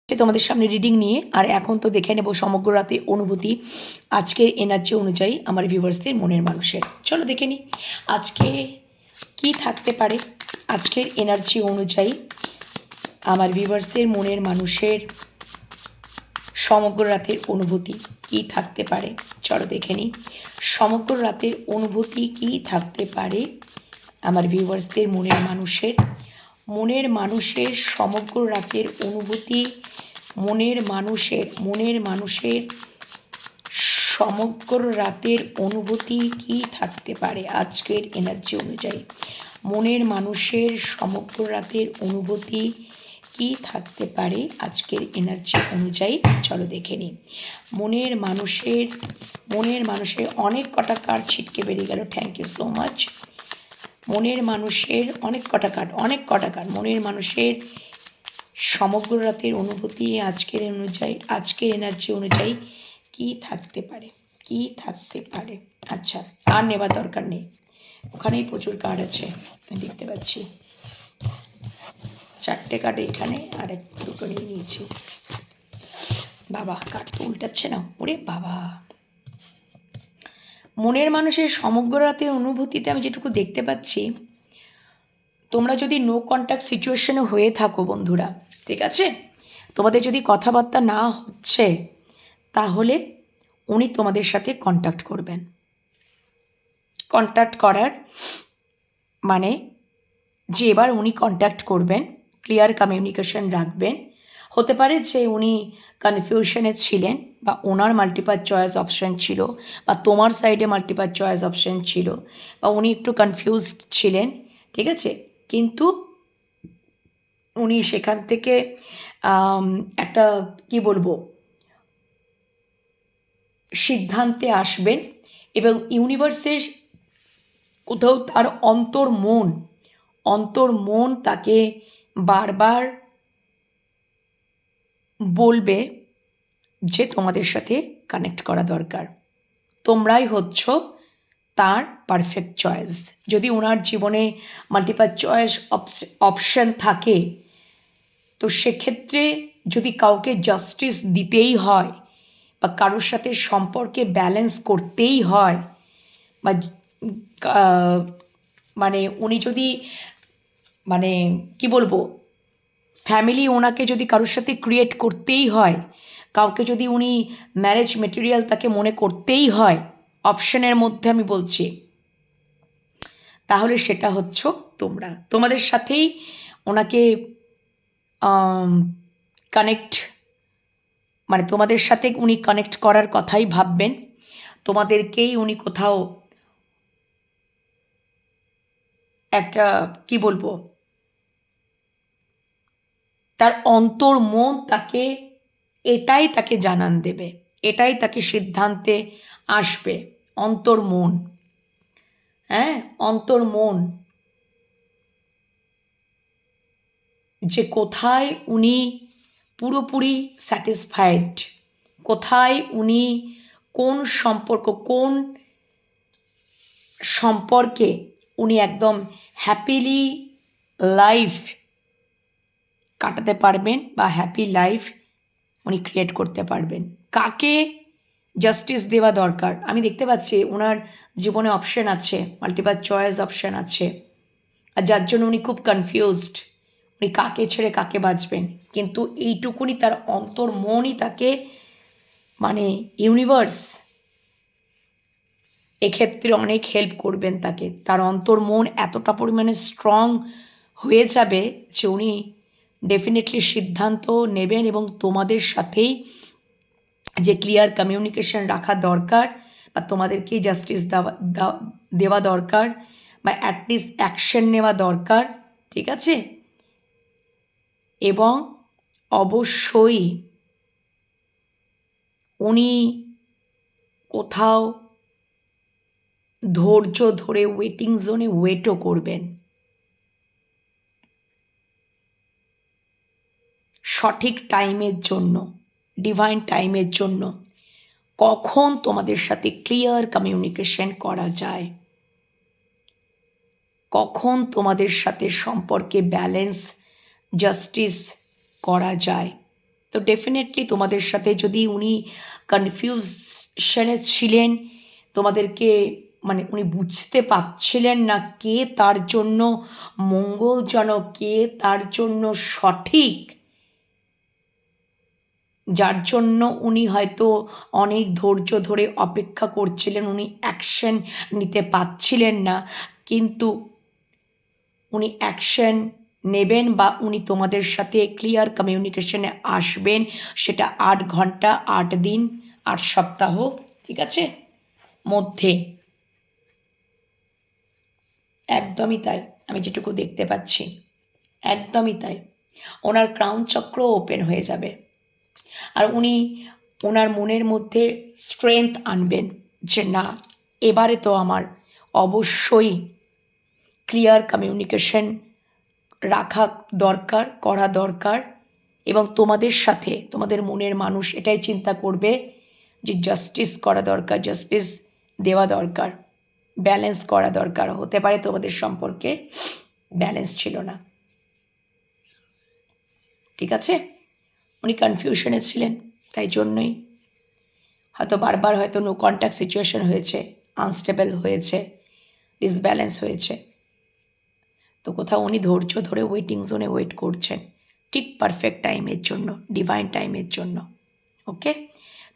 তোমাদের সামনে রিডিং নিয়ে। আর এখন তো দেখে নেব সমগ্র রাতে অনুভূতি আজকের এনার্জি অনুযায়ী আমার ভিউয়ার্সদের মনের মানুষের। চলো দেখে নিই আজকে কি থাকতে পারে আজকের এনার্জি অনুযায়ী আমার ভিউয়ার্সদের মনের মানুষের সমগ্র রাতের অনুভূতি কি থাকতে পারে। চলো দেখে নিই সমগ্র রাতের অনুভূতি কি থাকতে পারে আমার ভিউয়ার্সদের মনের মানুষের সমগ্র রাতের অনুভূতি মনের মানুষের সমগ্র রাতের অনুভূতি কি থাকতে পারে আজকের এনার্জি অনুযায়ী। মনের মানুষের সমগ্র রাতের অনুভূতি কি থাকতে পারে আজকের এনার্জি অনুযায়ী। চলো দেখে নিই মনের মানুষের অনেক কটা কার্ড ছিটকে বেরিয়ে গেল। Thank you so much. মনের মানুষের অনেক কটা কার্ড মনের মানুষের সমগ্র রাতের অনুভূতি আজকের এনার্জি অনুযায়ী কি থাকতে পারে। আচ্ছা, আর নেবার দরকার নেই, ওখানেই প্রচুর কার্ড আছে আমি দেখতে পাচ্ছি। 4টে কার্ড এখানে আর দুটো নিয়ে নিয়েছি। বাবা, কার্ড তো উল্টাচ্ছে না, ওরে বাবা। মনের মানুষের সমগ্র রাতের অনুভূতিতে আমি যেটুকু দেখতে পাচ্ছি, তোমরা যদি নো কন্ট্যাক্ট সিচুয়েশনে হয়ে থাকো বন্ধুরা, ঠিক আছে, তোমাদের যদি কথাবার্তা না হচ্ছে, তাহলে উনি তোমাদের সাথে কন্ট্যাক্ট করবেন। কন্ট্যাক্ট করার মানে যে এবার উনি কন্ট্যাক্ট করবেন, ক্লিয়ার কমিউনিকেশন রাখবেন। হতে পারে যে উনি কনফিউশনে ছিলেন, বা ওনার মাল্টিপাল চয়েস অপশান ছিল, বা তোমার সাইডে মাল্টিপাল চয়েস অপশান ছিল, বা উনি একটু কনফিউজড ছিলেন, ঠিক আছে, কিন্তু উনি সেখান থেকে একটা কি বলবো সিদ্ধান্তে আসবেন, এবং ইউনিভার্সের কোথাও তার অন্তর মন তাকে বারবার বলবে যে তোমাদের সাথে কানেক্ট করা দরকার, তোমরাই হচ্ছ তার পারফেক্ট চয়েস। যদি ওনার জীবনে মাল্টিপাল চয়েস অপশন থাকে, তো সেক্ষেত্রে যদি কাউকে জাস্টিস দিতেই হয়, বা কারোর সাথে সম্পর্কে ব্যালেন্স করতেই হয়, বা মানে উনি যদি মানে কি বলবো ফ্যামিলি ওনাকে যদি কারোর সাথে ক্রিয়েট করতেই হয়, কাউকে যদি উনি ম্যারেজ মেটেরিয়াল তাকে মনে করতেই হয়, অপশনের মধ্যে আমি বলছি, তাহলে সেটা হচ্ছে তোমাদের সাথেই ওনাকে কানেক্ট, মানে তোমাদের সাথে উনি কানেক্ট করার কথাই ভাববেন। তোমাদেরকেই উনি কোথাও একটা কি বলবো তার অন্তর মন তাকে জানান দেবে, এটাই তাকে সিদ্ধান্তে আসবে। অন্তর মন যে কোথায় উনি পুরোপুরি স্যাটিসফাইড, কোথায় উনি কোন সম্পর্কে উনি একদম হ্যাপিলি লাইফ কাটাতে পারবেন, বা হ্যাপি লাইফ উনি ক্রিয়েট করতে পারবেন। কাকে জাস্টিস দেওয়া দরকার, আমি দেখতে পাচ্ছি ওনার জীবনে অপশন আছে, মাল্টিপাল চয়েস অপশন আছে, আর যার জন্য উনি খুব কনফিউজড, উনি কাকে ছেড়ে কাকে বাঁচবেন। কিন্তু এইটুকুনি তার অন্তর মনই তাকে, মানে ইউনিভার্স এক্ষেত্রে অনেক হেল্প করবেন তাকে। তার অন্তর মন এতটা পরিমাণে স্ট্রং হয়ে যাবে যে উনি ডেফিনেটলি সিদ্ধান্ত নেবেন, এবং তোমাদের সাথেই যে ক্লিয়ার কমিউনিকেশন রাখা দরকার, বা তোমাদেরকেই জাস্টিস দেওয়া দরকার, বা অ্যাটলিস্ট অ্যাকশন নেওয়া দরকার, ঠিক আছে। এবং অবশ্যই উনি কোথাও ধৈর্য ধরে ওয়েটিং জোনে ওয়েটও করবেন, সঠিক টাইমের জন্য, ডিভাইন টাইমের জন্য, কখন তোমাদের সাথে ক্লিয়ার কমিউনিকেশন করা যায়, কখন তোমাদের সাথে সম্পর্কে ব্যালেন্স জাস্টিস করা যায়, তো ডেফিনেটলি তোমাদের সাথে যদি উনি কনফিউশনে ছিলেন, তোমাদেরকে মানে উনি বুঝতে পারছিলেন না কে তার জন্য মঙ্গলজনক, কে তার জন্য সঠিক, যার জন্য উনি হয়তো অনেক ধৈর্য ধরে অপেক্ষা করছিলেন, উনি অ্যাকশন নিতে পারছিলেন না, কিন্তু উনি অ্যাকশন নেবেন বা উনি তোমাদের সাথে ক্লিয়ার কমিউনিকেশনে আসবেন, সেটা 8 ঘন্টা, 8 দিন, 8 সপ্তাহ, ঠিক আছে, মধ্যে। একদমই তাই, আমি যেটুকু দেখতে পাচ্ছি একদমই তাই। ওনার ক্রাউন চক্র ওপেন হয়ে যাবে, আর উনি ওনার মনের মধ্যে স্ট্রেংথ আনবেন যে না, এবারে তো আমার অবশ্যই ক্লিয়ার কমিউনিকেশন রাখা দরকার, করা দরকার। এবং তোমাদের সাথে তোমাদের মনের মানুষ এটাই চিন্তা করবে যে জাস্টিস করা দরকার, জাস্টিস দেওয়া দরকার, ব্যালেন্স করা দরকার। হতে পারে তোমাদের সম্পর্কে ব্যালেন্স ছিল না, ঠিক আছে। উনি কনফিউশনে ছিলেন, তাই জন্যই হয়তো বারবার হয়তো নো কন্ট্যাক্ট সিচুয়েশন হয়েছে, আনস্টেবল হয়েছে, ডিসব্যালেন্স হয়েছে। তো কোথাও উনি ধৈর্য ধরে ওয়েটিং জোনে ওয়েট করছেন ঠিক পারফেক্ট টাইমের জন্য, ডিভাইন টাইমের জন্য। ওকে,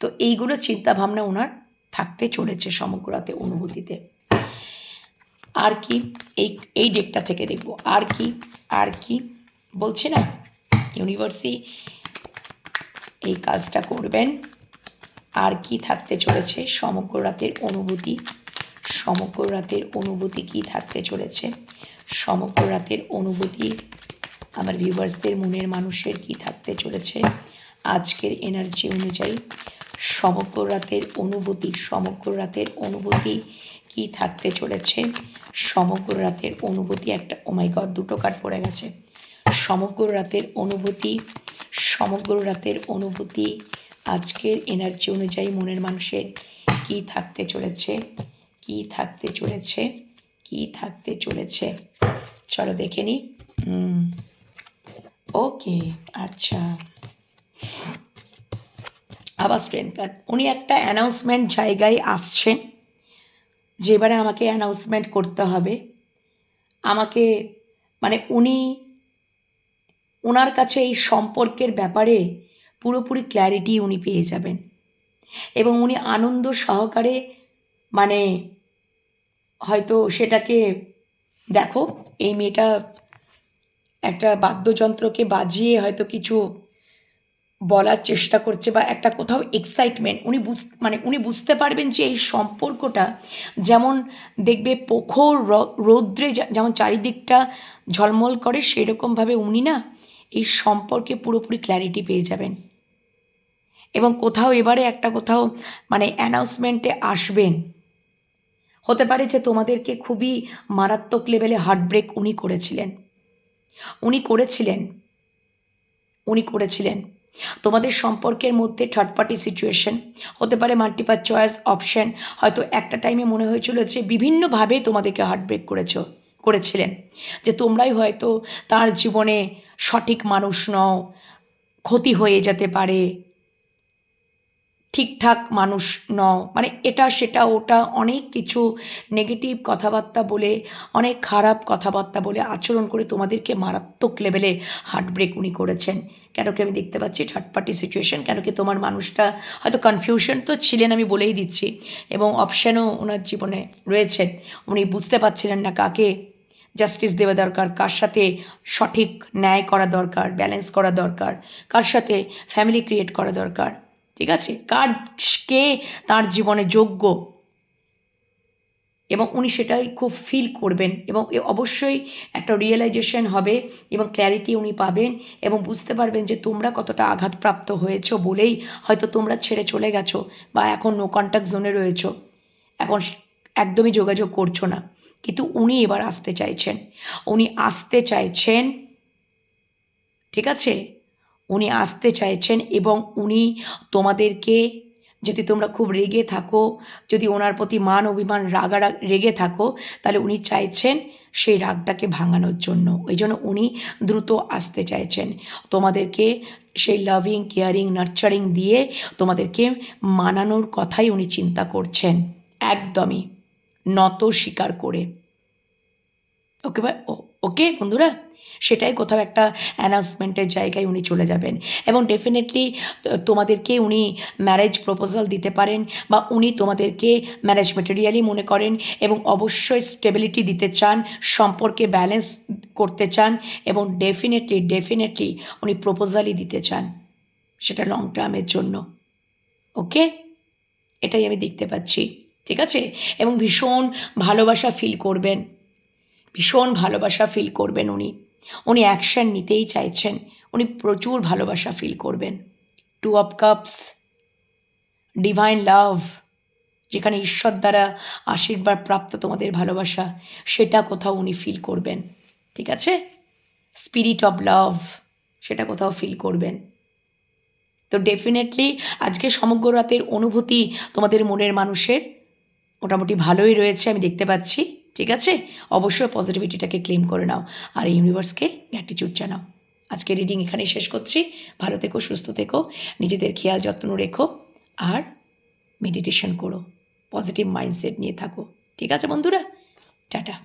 তো এইগুলো চিন্তাভাবনা ওনার থাকতে চলেছে সমগ্র রাতে অনুভূতিতে। আর কি এই ডেকটা থেকে দেখব আর কি বলছি না, ইউনিভার্সই এই কাজটা করবেন। আর কি থাকতে চলেছে সমগ্র রাতের অনুভূতি, সমগ্র রাতের অনুভূতি কি থাকতে চলেছে, সমগ্র রাতের অনুভূতি আমার ভিউয়ার্সদের মনের মানুষের কি থাকতে চলেছে আজকের এনার্জি অনুযায়ী। সমগ্র রাতের অনুভূতি, সমগ্র রাতের অনুভূতি কি থাকতে চলেছে, সমগ্র রাতের অনুভূতি। একটা ও মাই গড, দুটো কার্ড পড়ে গেছে। সমগ্র রাতের অনুভূতি, সমগ্র রাতের অনুভূতি আজকের এনার্জি অনুযায়ী মনের মানুষের কি থাকতে চলেছে, কি থাকতে চলেছে, কি থাকতে চলেছে। চলো দেখে নিই। ওকে, আচ্ছা, আবার স্ট্রেন্থ কার্ড। উনি একটা অ্যানাউন্সমেন্ট জায়গায় আসছেন, যে এবারে আমাকে অ্যানাউন্সমেন্ট করতে হবে, আমাকে মানে ওনার কাছে এই সম্পর্কের ব্যাপারে পুরোপুরি ক্ল্যারিটি উনি পেয়ে যাবেন, এবং উনি আনন্দ সহকারে মানে হয়তো সেটাকে, দেখো এই মেয়েটা একটা বাদ্যযন্ত্রকে বাজিয়ে হয়তো কিছু বলার চেষ্টা করছে, বা একটা কোথাও এক্সাইটমেন্ট উনি বুঝতে পারবেন যে এই সম্পর্কটা যেমন দেখবে প্রখর রৌদ্রে যেমন চারিদিকটা ঝলমল করে, সেরকমভাবে উনি না এই সম্পর্কে পুরোপুরি ক্ল্যারিটি পেয়ে যাবেন। এবং কোথাও এবারে একটা কোথাও মানে অ্যানাউন্সমেন্টে আসবেন। হতে পারে যে তোমাদেরকে খুবই মারাত্মক লেভেলে হার্টব্রেক উনি করেছিলেন। তোমাদের সম্পর্কের মধ্যে থার্ড পার্টি সিচুয়েশন হতে পারে, মাল্টিপাল চয়েস অপশন, হয়তো একটা টাইমে মনে হয়েছিল যে বিভিন্নভাবে তোমাদেরকে হার্টব্রেক করেছিলেন, যে তোমরাই হয়তো তার জীবনে সঠিক মানুষ নও, ক্ষতি হয়ে যেতে পারে, ঠিকঠাক মানুষ নও, মানে এটা সেটা ওটা অনেক কিছু নেগেটিভ কথাবার্তা বলে, অনেক খারাপ কথাবার্তা বলে, আচরণ করে তোমাদেরকে মারাত্মক লেভেলে হার্টব্রেক উনি করেছেন। কেন কি আমি দেখতে পাচ্ছি থার্ড পার্টি সিচুয়েশন, কেন কি তোমার মানুষটা হয়তো কনফিউশন তো ছিলেন, আমি বলেই দিচ্ছি, এবং অপশানও ওনার জীবনে রয়েছেন। উনি বুঝতে পারছিলেন না কাকে জাস্টিস দেওয়া দরকার, কার সাথে সঠিক ন্যায় করা দরকার, ব্যালেন্স করা দরকার, কার সাথে ফ্যামিলি ক্রিয়েট করা দরকার, ঠিক আছে, কে তার জীবনে যোগ্য, এবং উনি সেটাই খুব ফিল করবেন, এবং অবশ্যই একটা রিয়েলাইজেশন হবে এবং ক্ল্যারিটি উনি পাবেন, এবং বুঝতে পারবেন যে তোমরা কতটা আঘাতপ্রাপ্ত হয়েছো বলেই হয়তো তোমরা ছেড়ে চলে গেছো, বা এখন নো কন্ট্যাক্ট জোনে রয়েছো, এখন একদমই যোগাযোগ করছো না। কিন্তু উনি এবার আসতে চাইছেন, ঠিক আছে, উনি আসতে চাইছেন, এবং উনি তোমাদেরকে যদি তোমরা খুব রেগে থাকো, যদি ওনার প্রতি মান অভিমান রেগে থাকো, তাহলে উনি চাইছেন সেই রাগটাকে ভাঙানোর জন্য। ওই জন্য উনি দ্রুত আসতে চাইছেন তোমাদেরকে, সেই লাভিং কেয়ারিং নার্চারিং দিয়ে তোমাদেরকে মানানোর কথাই উনি চিন্তা করছেন, একদমই নত স্বীকার করে। ওকে ওকে বন্ধুরা, সেটাই কোথাও একটা অ্যানাউন্সমেন্টের জায়গায় উনি চলে যাবেন। এবং ডেফিনেটলি তোমাদেরকে উনি ম্যারেজ প্রপোজাল দিতে পারেন, বা উনি তোমাদেরকে ম্যারেজ মেটেরিয়ালই মনে করেন, এবং অবশ্যই স্টেবিলিটি দিতে চান, সম্পর্কে ব্যালেন্স করতে চান, এবং ডেফিনেটলি উনি প্রপোজালই দিতে চান, সেটা লং টার্মের জন্য। ওকে, এটাই আমি দেখতে পাচ্ছি, ঠিক আছে? এবং ভীষণ ভালোবাসা ফিল করবেন, ভীষণ ভালোবাসা ফিল করবেন উনি অ্যাকশন নিতেই চাইছেন, উনি প্রচুর ভালোবাসা ফিল করবেন। 2 অফ কাপস, ডিভাইন লাভ, যেখানে ঈশ্বর দ্বারা আশীর্বাদ প্রাপ্ত তোমাদের ভালোবাসা, সেটা কোথাও উনি ফিল করবেন, ঠিক আছে? স্পিরিট অফ লাভ, সেটা কোথাও ফিল করবেন। তো ডেফিনেটলি আজকে সমগ্র রাতের অনুভূতি তোমাদের মনের মানুষের মোটামুটি ভালোই রয়েছে, আমি দেখতে পাচ্ছি, ঠিক আছে? অবশ্যই পজিটিভিটিটাকে ক্লেম করে নাও, আর ইউনিভার্সকে গ্র্যাটিটিউড জানাও। আজকে রিডিং এখানেই শেষ করছি। ভালো থেকো, সুস্থ থেকো, নিজেদের খেয়াল যত্ন রেখো, আর মেডিটেশন করো, পজিটিভ মাইন্ডসেট নিয়ে থাকো, ঠিক আছে বন্ধুরা? টাটা।